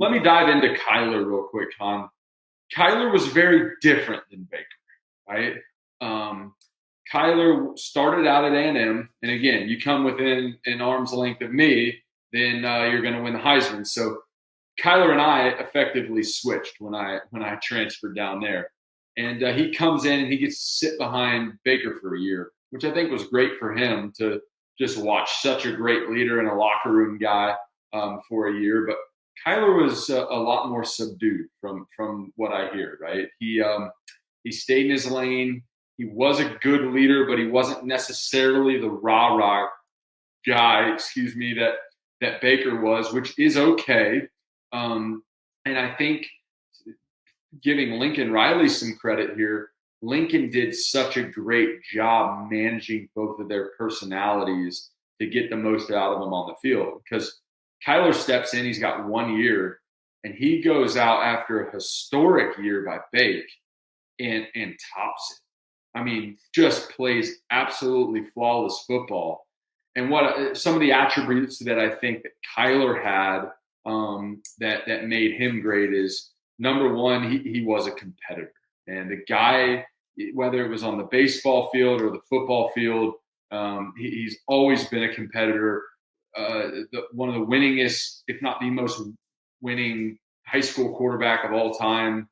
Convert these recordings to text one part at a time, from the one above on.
let me dive into Kyler real quick, Con. Kyler was very different than Baker, right? Kyler started out at A&M, and again, you come within an arm's length of me, then you're going to win the Heisman. So Kyler and I effectively switched when I transferred down there, and he comes in and he gets to sit behind Baker for a year, which I think was great for him to just watch such a great leader and a locker room guy for a year. But Kyler was a lot more subdued from what I hear. Right? He stayed in his lane. He was a good leader, but he wasn't necessarily the rah-rah guy, that Baker was, which is okay. And I think giving Lincoln Riley some credit here, Lincoln did such a great job managing both of their personalities to get the most out of them on the field. Because Kyler steps in, he's got 1 year, and he goes out after a historic year by Bake and tops it. I mean, just plays absolutely flawless football. And what some of the attributes that I think that Kyler had that made him great is, number one, he was a competitor. And the guy, whether it was on the baseball field or the football field, he's always been a competitor. One of the winningest, if not the most winning high school quarterback of all time,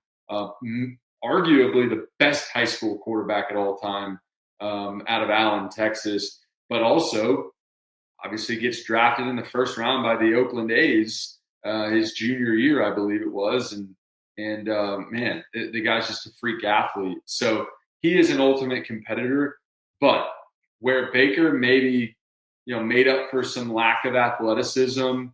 arguably the best high school quarterback at all time out of Allen, Texas, but also obviously gets drafted in the first round by the Oakland A's his junior year, I believe it was. And man, the guy's just a freak athlete. So he is an ultimate competitor, but where Baker maybe, made up for some lack of athleticism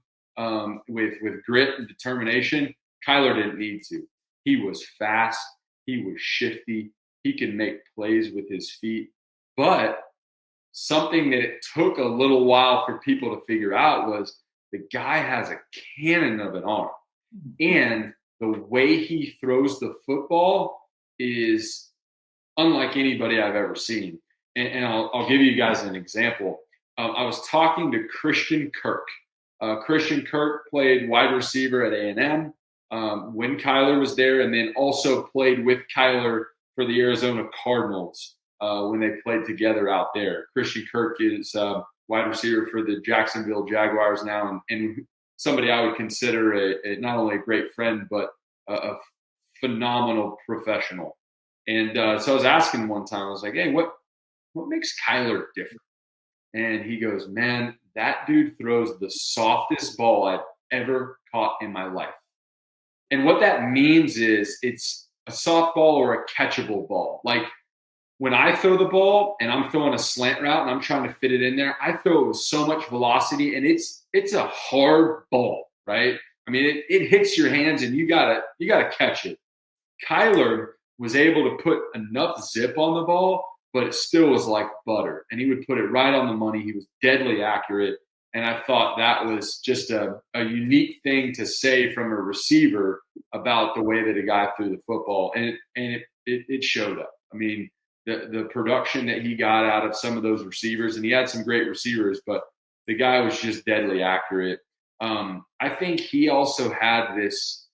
with grit and determination, Kyler didn't need to. He was fast. He was shifty. He could make plays with his feet. But something that it took a little while for people to figure out was the guy has a cannon of an arm. And the way he throws the football is unlike anybody I've ever seen. And I'll give you guys an example. I was talking to Christian Kirk. Christian Kirk played wide receiver at A&M when Kyler was there, and then also played with Kyler for the Arizona Cardinals when they played together out there. Christian Kirk is wide receiver for the Jacksonville Jaguars now, and somebody I would consider not only a great friend, but a phenomenal professional. And so I was asking one time, I was like, hey, what makes Kyler different? And he goes, man, that dude throws the softest ball I've ever caught in my life. And what that means is it's a softball or a catchable ball. Like when I throw the ball and I'm throwing a slant route and I'm trying to fit it in there, I throw it with so much velocity, and it's a hard ball, right? I mean, it hits your hands and you gotta catch it. Kyler was able to put enough zip on the ball, but it still was like butter. And he would put it right on the money. He was deadly accurate. And I thought that was just a unique thing to say from a receiver about the way that a guy threw the football. And it showed up. I mean, the production that he got out of some of those receivers, and he had some great receivers, but the guy was just deadly accurate. I think he also had this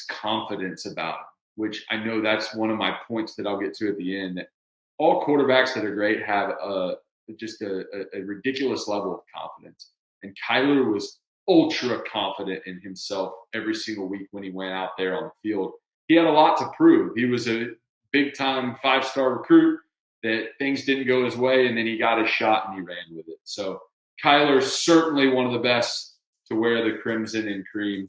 confidence about him, which I know that's one of my points that I'll get to at the end, that all quarterbacks that are great have just a ridiculous level of confidence. And Kyler was ultra confident in himself every single week when he went out there on the field. He had a lot to prove. He was a big-time 5-star recruit that things didn't go his way, and then he got his shot and he ran with it. So Kyler's certainly one of the best to wear the crimson and cream